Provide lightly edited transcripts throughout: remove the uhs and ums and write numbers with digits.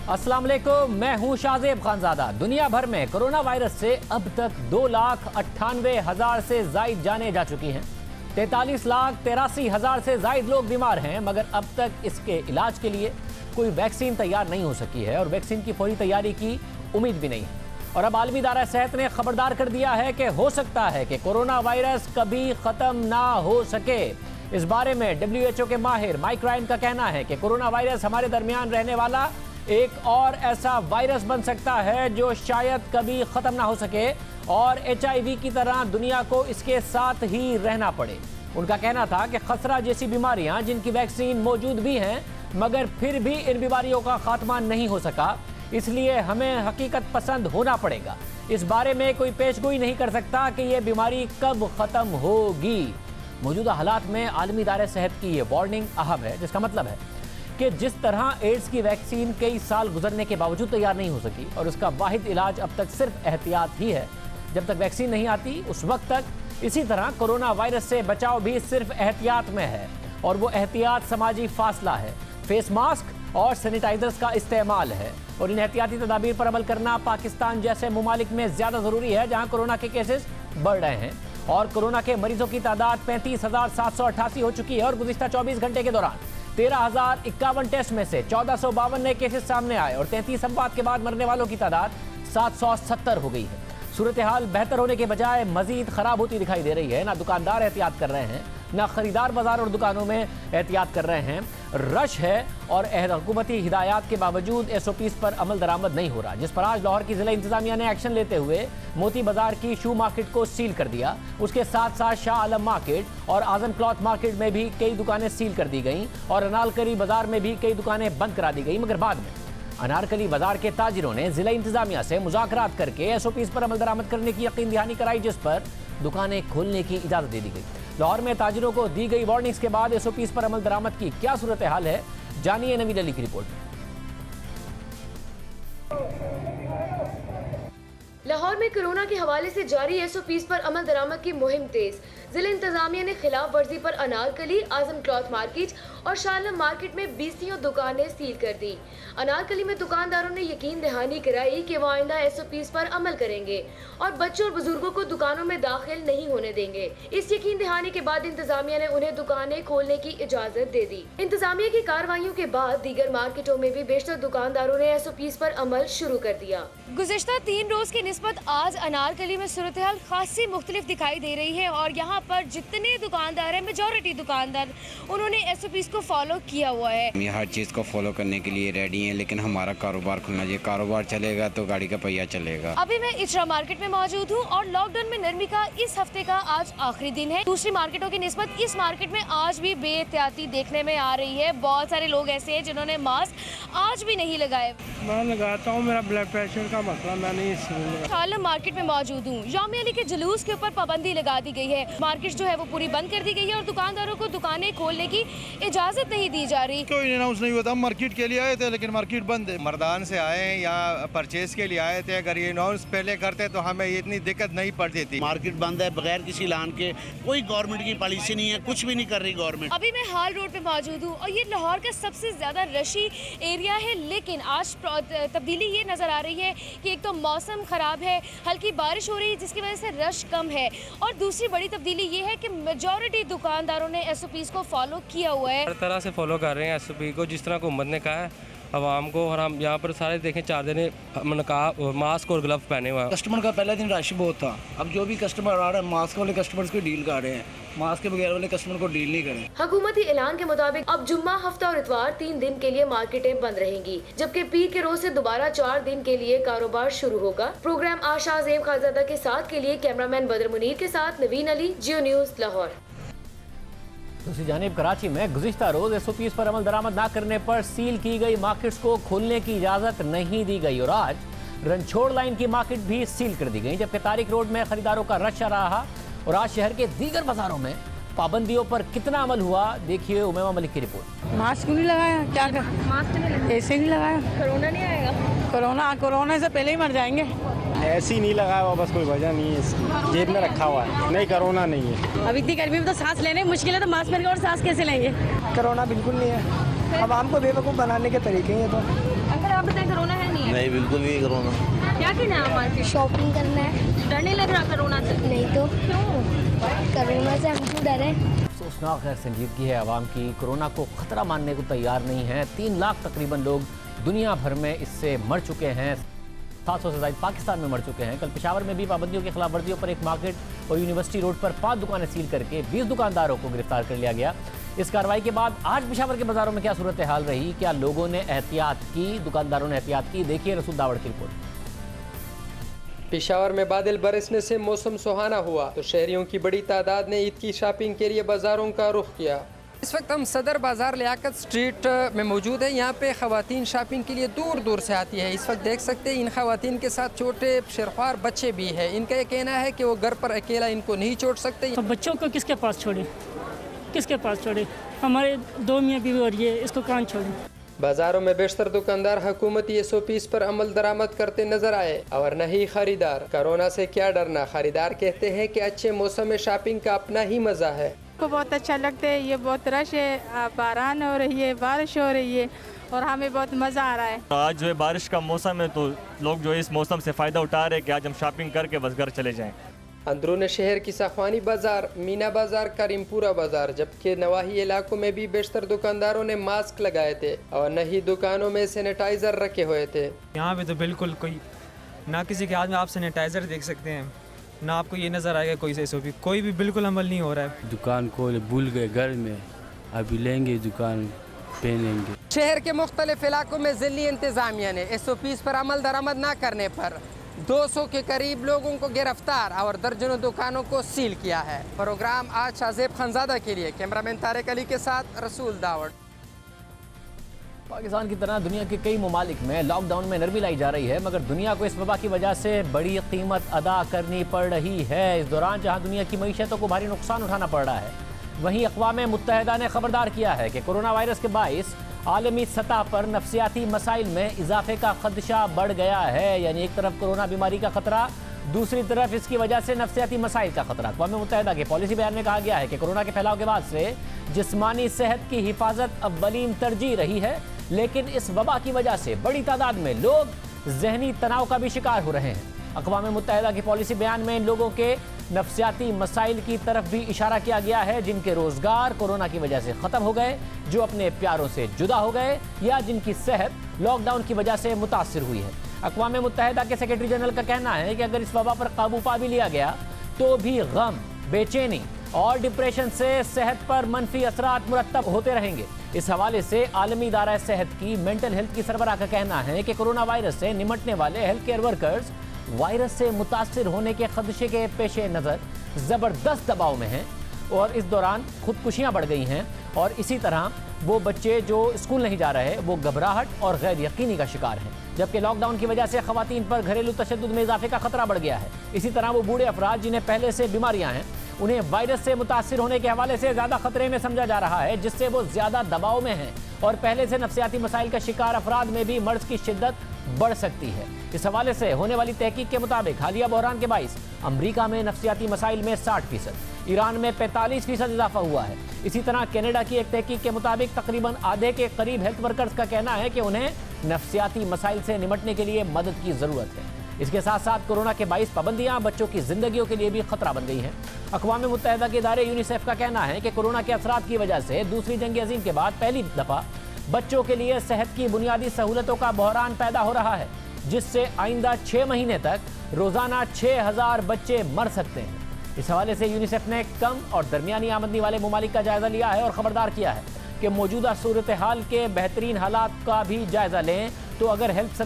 अस्सलाम वालेकुम, मैं हूं शाहजेब खानजादा। दुनिया भर में कोरोना वायरस से अब तक 2,98,000 से जायद जानें जा चुकी हैं। 43,83,000 से जायद लोग बीमार हैं, मगर अब तक इसके इलाज के लिए कोई वैक्सीन तैयार नहीं हो सकी है और वैक्सीन की फौरी तैयारी की उम्मीद भी नहीं है। और अब आलमी इदारा सेहत ने खबरदार कर दिया है कि हो सकता है कि कोरोना वायरस कभी खत्म ना हो सके। इस बारे में WHO के माहिर माइक रायन का कहना है कि कोरोना वायरस हमारे दरमियान रहने वाला एक और ऐसा वायरस बन सकता है जो शायद कभी खत्म ना हो सके और HIV की तरह दुनिया को इसके साथ ही रहना पड़े। उनका कहना था कि खसरा जैसी बीमारियां जिनकी वैक्सीन मौजूद भी हैं मगर फिर भी इन बीमारियों का खात्मा नहीं हो सका, इसलिए हमें हकीकत पसंद होना पड़ेगा। इस बारे में कोई पेशगोई नहीं कर सकता कि यह बीमारी कब खत्म होगी। मौजूदा हालात में आलमी इदारे सेहत की ये वार्निंग अहम है, जिसका मतलब है कि जिस तरह एड्स की वैक्सीन कई साल गुजरने के बावजूद तैयार नहीं हो सकी और उसका वाहिद इलाज अब तक सिर्फ एहतियात ही है, जब तक वैक्सीन नहीं आती उस वक्त तक इसी तरह कोरोना वायरस से बचाव भी सिर्फ एहतियात में है। और वो एहतियात समाजी फासला है, फेस मास्क और सैनिटाइजर्स का इस्तेमाल है। और इन एहतियाती तदाबीर पर अमल करना पाकिस्तान जैसे ममालिक में ज़्यादा ज़रूरी है जहाँ कोरोना के केसेस बढ़ रहे हैं और कोरोना के मरीजों की तादाद 35,788 हो चुकी है। और गुज़िश्ता 24 घंटे के दौरान 13,051 टेस्ट में से 1,452 नए केसेस सामने आए और 33 अमवात के बाद मरने वालों की तादाद 770 हो गई है। सूरत हाल बेहतर होने के बजाय मजीद खराब होती दिखाई दे रही है। ना दुकानदार एहतियात कर रहे हैं, ना खरीदार बाजार और दुकानों में एहतियात कर रहे हैं। रश है और हुकूमती हिदायत के बावजूद SOPs पर अमल दरामद नहीं हो रहा, जिस पर आज लाहौर की जिला इंतजामिया ने एक्शन लेते हुए मोती बाजार की शू मार्केट को सील कर दिया। उसके साथ साथ शाह आलम मार्केट और आजम क्लॉथ मार्केट में भी कई दुकानें सील कर दी गईं और अनारकली बाजार में भी कई दुकानें बंद करा दी गई। मगर बाद में अनारकली बाजार के ताजिरों ने जिला इंतजामिया से मुज़ाकरात करके SOPs पर अमल दरामद करने की यकीन दहानी कराई, जिस पर दुकानें खोलने की इजाज़त दे दी गई। लाहौर में ताजिरों को दी गई वार्निंग्स के बाद SOPs पर अमल दरामद की क्या सूरत हाल है, जानिए नवीद अली की रिपोर्ट। लाहौर में कोरोना के हवाले से जारी SOPs पर अमल दरामद की मुहिम तेज। जिला इंतजामिया ने खिलाफ वर्जी पर अनारकली, आजम क्लॉथ मार्केट और शालम मार्केट में 20 दुकानें सील कर दी। अनारकली में दुकानदारों ने यकीन दहानी कराई कि वो आइंदा SOPs पर अमल करेंगे और बच्चों और बुजुर्गों को दुकानों में दाखिल नहीं होने देंगे। इस यकीन दहानी के बाद इंतजामिया ने उन्हें दुकानें खोलने की इजाजत दे दी। इंतजामिया की कार्रवाइयों के बाद दीगर मार्केटों में भी बेशतर दुकानदारों ने SOPs पर अमल शुरू कर दिया। गुज़िश्ता 3 रोज की निस्बत आज अनारकली में सूरत हाल खासी मुख्तलिफ दिखाई दे रही है और यहाँ पर जितने दुकानदार हैं, मेजॉरिटी दुकानदार उन्होंने SOPs को फॉलो किया हुआ है। हम हर चीज़ को फॉलो करने के लिए रेडी हैं, लेकिन हमारा कारोबार खुलना चाहिए। कारोबार चलेगा तो गाड़ी का पहिया चलेगा। अभी मैं इचरा मार्केट में मौजूद हूँ और लॉकडाउन में नरमी का इस हफ्ते का आज आखिरी दिन है। दूसरी मार्केटों की निस्बत इस मार्केट में आज भी बेएहतियाती देखने में आ रही है। बहुत सारे लोग ऐसे हैं जिन्होंने मास्क आज भी नहीं लगाए। मैं लगाता हूँ, मेरा ब्लड प्रेशर का मसला, मैं नहीं शालम मार्केट में मौजूद हूँ। यौम अली के जुलूस के ऊपर पाबंदी लगा दी गई है। मार्केट जो है वो पूरी बंद कर दी गई है और दुकानदारों को दुकानें खोलने की इजाजत नहीं दी जा रही। कोई अनाउंस नहीं होता। मार्केट के लिए आए थे लेकिन मार्केट बंद है। मर्दान से आए या परचेज के लिए आए थे, अगर ये अनाउंस पहले करते तो हमें इतनी दिक्कत नहीं पड़ती थी। मार्केट बंद है बगैर किसी ऐलान के, कोई गवर्नमेंट की पॉलिसी नहीं है, कुछ भी नहीं कर रही गवर्नमेंट। अभी मैं हाल रोड पे मौजूद हूँ और ये लाहौर का सबसे ज्यादा रशी एरिया है, लेकिन आज तब्दीली ये नजर आ रही है कि एक तो मौसम खराब है, हल्की बारिश हो रही है जिसकी वजह से रश कम है और दूसरी बड़ी तब्दीली ये है कि मेजॉरिटी दुकानदारों ने SOPs को फॉलो किया हुआ है। हर तरह से फॉलो कर रहे हैं SOP को, जिस तरह हुकूमत ने कहा है आवाम को। और हम यहाँ पर सारे देखें 4 जने मास्क और ग्लव पहने हुए हैं। कस्टमर का पहला दिन रश बहुत था, अब जो भी कस्टमर आ रहा है मास्क वाले कस्टमर्स को डील कर रहे हैं, मास्क के बगैर वाले कस्टमर को डील नहीं करें। हुकूमती ऐलान के मुताबिक अब जुम्मा, हफ्ता और इतवार 3 दिन के लिए मार्केटें बंद रहेंगी, जबकि पीर के रोज से दोबारा 4 दिन के लिए कारोबार शुरू होगा। प्रोग्राम आशा ज़ेब खानजादा के साथ के लिए कैमरामैन बदर मुनीर के साथ नवीन अली, जियो न्यूज़ लाहौर। दूसरी जानिब कराची में गुज़िश्ता रोज SOPs पर अमल दरामद ना करने पर सील की गई मार्केट्स को खोलने की इजाज़त नहीं दी गई और आज रनछोड़ लाइन की मार्केट भी सील कर दी गई, जबकि तारिक रोड में खरीदारों का रश रहा। और आज शहर के दीगर बाजारों में पाबंदियों पर कितना अमल हुआ, देखिए उमैमा मलिक की रिपोर्ट। मास्क क्यों नहीं लगाया? क्या कर मास्क नहीं लगाया? ऐसे नहीं लगाया। कोरोना नहीं आएगा? कोरोना से पहले ही मर जाएंगे। ऐसे ही नहीं लगाया हुआ, बस कोई वजह नहीं है, इसकी जेब में रखा हुआ है। नहीं, कोरोना नहीं है। अब इतनी गर्मी में तो सांस लेने मुश्किल है, तो मास्क पहन के और सांस कैसे लेंगे? कोरोना बिल्कुल नहीं है। अब हमको बेवकूफ़ बनाने के तरीके हैं ये तो। अंकल आप बताएं कोरोना है नहीं है? नहीं, बिल्कुल नहीं कोरोना। क्या करना है आप मार्केट? शॉपिंग करना है। डर नहीं लग रहा कोरोना से? नहीं तो क्यों? कोरोना से हम क्यों डरे? अफसोसनाक है, संजीदगी है आवाम की। कोरोना को खतरा मानने को तैयार नहीं है। 3 लाख तकरीबन लोग दुनिया भर में इससे मर चुके हैं। 700 से ज़्यादा पाकिस्तान में मर चुके हैं। कल पेशावर में भी पाबंदियों की खिलाफ वर्जियों पर एक मार्केट और यूनिवर्सिटी रोड पर 5 दुकानें सील करके 20 दुकानदारों को गिरफ्तार कर लिया गया। इस कार्रवाई के बाद आज पेशावर के बाजारों में क्या सूरत हाल रही, क्या लोगों ने एहतियात की, दुकानदारों ने एहतियात की, देखिए रसूल दावड़ की रिपोर्ट। पेशावर में बादल बरसने से मौसम सुहाना हुआ तो शहरियों की बड़ी तादाद ने ईद की शॉपिंग के लिए बाजारों का रुख किया। इस वक्त हम सदर बाज़ार लियाकत स्ट्रीट में मौजूद है। यहाँ पे ख़वातीन शॉपिंग के लिए दूर दूर से आती है। इस वक्त देख सकते हैं इन ख़वातीन के साथ छोटे शेरख्वार बच्चे भी हैं। इनका ये कहना है कि वो घर पर अकेला इनको नहीं छोड़ सकते। तो बच्चों को किसके पास छोड़े, किसके पास छोड़े? हमारे 2 मियाँ बीवी और ये, इसको कहाँ छोड़े? बाजारों में बेशतर दुकानदार हुकूमती SOPs पर अमल दरामद करते नजर आए और न ही खरीदार। कोरोना से क्या डरना, खरीदार कहते हैं कि अच्छे मौसम में शॉपिंग का अपना ही मजा है। को बहुत अच्छा लगता है, ये बहुत रश है, बारान हो रही है, बारिश हो रही है और हमें बहुत मज़ा आ रहा है। आज जो है बारिश का मौसम है तो लोग जो है इस मौसम से फ़ायदा उठा रहे हैं कि आज हम शॉपिंग करके बस घर चले जाएं। अंदरून शहर की सख्वानी बाजार, मीना बाजार, करीमपुरा बाजार जबकि नवाही इलाकों में भी बेशतर दुकानदारों ने मास्क लगाए थे और न ही दुकानों में सैनिटाइजर रखे हुए थे। यहाँ पे तो बिल्कुल कोई ना किसी के हाथ में आप सैनिटाइजर देख सकते हैं, ना आपको ये नज़र आएगा कोई SOP, कोई भी बिल्कुल अमल नहीं हो रहा है। दुकान को भूल गए घर में, अभी लेंगे दुकान पहनेंगे। शहर के मुख्तलिफ इलाकों में ज़िली इंतज़ामिया ने SOPs पर अमल दरामद न करने पर 200 के करीब लोगों को गिरफ्तार और दर्जनों दुकानों को सील किया है। प्रोग्राम आज शाहजेब खानजादा के लिए कैमरामैन तारिक अली के साथ रसूल दावड़। पाकिस्तान की तरह दुनिया के कई ममालिक में लॉकडाउन में नरमी लाई जा रही है, मगर दुनिया को इस वबा की वजह से बड़ी कीमत अदा करनी पड़ रही है। इस दौरान जहां दुनिया की मईशतों को भारी नुकसान उठाना पड़ रहा है, वहीं अक़वाम मुत्तहिदा ने खबरदार किया है कि कोरोना वायरस के बाइस आलमी सतह पर नफ्सियाती मसाइल में इजाफे का खदशा बढ़ गया है। यानी एक तरफ कोरोना बीमारी का खतरा, दूसरी तरफ इसकी वजह से नफ्सियाती मसाइल का खतरा। अक़वाम मुत्तहिदा के पॉलिसी बयान में कहा गया है कि कोरोना के फैलाव के बाद से जिस्मानी सेहत की हिफाजत अव्वलीन तरजीह रही है, लेकिन इस वबा की वजह से बड़ी तादाद में लोग जहनी तनाव का भी शिकार हो रहे हैं। अक़वाम मुत्तहिदा की पॉलिसी बयान में इन लोगों के नफ्सियाती मसाइल की तरफ भी इशारा किया गया है, जिनके रोज़गार कोरोना की वजह से ख़त्म हो गए, जो अपने प्यारों से जुदा हो गए या जिनकी सेहत लॉकडाउन की वजह से मुतासिर हुई है। अक़वाम मुत्तहिदा के सेक्रेटरी जनरल का कहना है कि अगर इस वबा पर काबू पा भी लिया गया तो भी गम, बेचैनी और डिप्रेशन से सेहत पर मनफी असरात मुरतब होते रहेंगे। इस हवाले से आलमी इदारा सेहत की मेंटल हेल्थ की सरबराह का कहना है कि कोरोना वायरस से निमटने वाले हेल्थ केयर वर्कर्स वायरस से मुतासिर होने के खदशे के पेश नज़र ज़बरदस्त दबाव में हैं और इस दौरान खुदकुशियाँ बढ़ गई हैं। और इसी तरह वो बच्चे जो स्कूल नहीं जा रहे वो घबराहट और गैर यकीनी का शिकार हैं, जबकि लॉकडाउन की वजह से खवातीन पर घरेलू तशद्दुद में इजाफे का खतरा बढ़ गया है। इसी तरह वो बूढ़े अफराद जिन्हें पहले से बीमारियां हैं, उन्हें वायरस से मुतासिर होने के हवाले से ज़्यादा खतरे में समझा जा रहा है, जिससे वो ज़्यादा दबाव में हैं और पहले से नफ्सियाती मसाइल का शिकार अफराद में भी मर्ज की शिद्दत बढ़ सकती है। इस हवाले से होने वाली तहकीक के मुताबिक हालिया बहरान के बाइस अमरीका में नफ्सियाती मसाइल में 60%, ईरान में 45% इजाफा हुआ है। इसी तरह कनाडा की एक तहकीक के मुताबिक तकरीबन आधे के करीब हेल्थ वर्कर्स का कहना है कि उन्हें नफ्सियाती मसाइल से निमटने के लिए मदद की ज़रूरत है। इसके साथ साथ कोरोना के बाइस पाबंदियां बच्चों की जिंदगियों के लिए भी खतरा बन गई हैं। अक़वाम मुत्तहिदा के इदारे यूनिसेफ का कहना है कि कोरोना के असरात की वजह से दूसरी जंग अज़ीम के बाद पहली दफ़ा बच्चों के लिए सेहत की बुनियादी सहूलतों का बहरान पैदा हो रहा है, जिससे आइंदा 6 महीने तक रोज़ाना 6000 बच्चे मर सकते हैं। इस हवाले से यूनिसेफ ने कम और दरमियानी आमदनी वाले ममालिक का जायज़ा लिया है और ख़बरदार किया है कि मौजूदा सूरत हाल के बेहतरीन हालात का भी जायज़ा लें तो अगर हेल्थ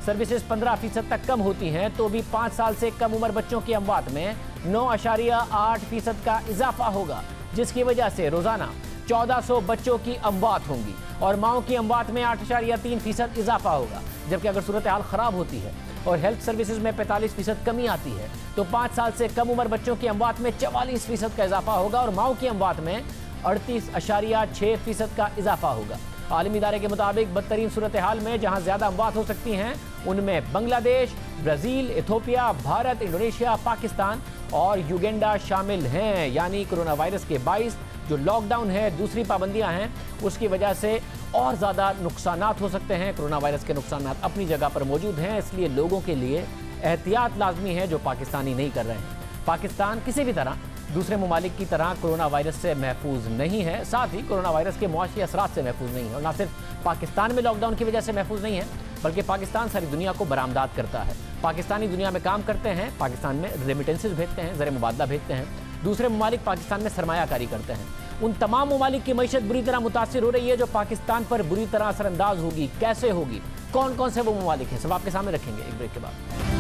सर्विसेज 15% तक कम होती हैं तो भी 5 साल से कम उम्र बच्चों की अमवात में 9.8% का इजाफा होगा, जिसकी वजह से रोज़ाना 1400 बच्चों की अमवात होंगी और माओं की अमवात में 8.3% इजाफा होगा। जबकि अगर सूरत हाल ख़राब होती है और हेल्थ सर्विसेज में 45% कमी आती है तो 5 साल से कम उम्र बच्चों की अमवात में 44% का इजाफा होगा और माओं की अमवात में 38.6% का इजाफा होगा। आलमी इदारे के मुताबिक बदतरीन सूरत हाल में जहाँ ज़्यादा अमवात हो सकती हैं उनमें Bangladesh, Brazil, Ethiopia, Bharat, Indonesia, Pakistan और युगांडा शामिल हैं। यानी कोरोना वायरस के बाइस जो लॉकडाउन है, दूसरी पाबंदियां हैं, उसकी वजह से और ज़्यादा नुकसानात हो सकते हैं। कोरोना वायरस के नुकसानात अपनी जगह पर मौजूद हैं, इसलिए लोगों के लिए एहतियात लाजमी है, जो पाकिस्तानी नहीं कर रहे हैं। पाकिस्तान किसी भी तरह दूसरे ममालिक की तरह कोरोना वायरस से महफूज नहीं है, साथ ही कोरोना वायरस के मुआशी असरात से महफूज नहीं है। और न सिर्फ पाकिस्तान में लॉकडाउन की वजह से महफूज नहीं है, बल्कि पाकिस्तान सारी दुनिया को बरामदात करता है। पाकिस्तानी दुनिया में काम करते हैं, पाकिस्तान में रेमिटेंसेस भेजते हैं, ज़र मुबादला भेजते हैं। दूसरे ममालिक पाकिस्तान में सरमायाकारी करते हैं। उन तमाम ममालिक की मईशत बुरी तरह मुतासिर हो रही है, जो पाकिस्तान पर बुरी तरह असरअंदाज होगी। कैसे होगी, कौन कौन से वो ममालिक हैं, सब आपके सामने रखेंगे एक ब्रेक के बाद।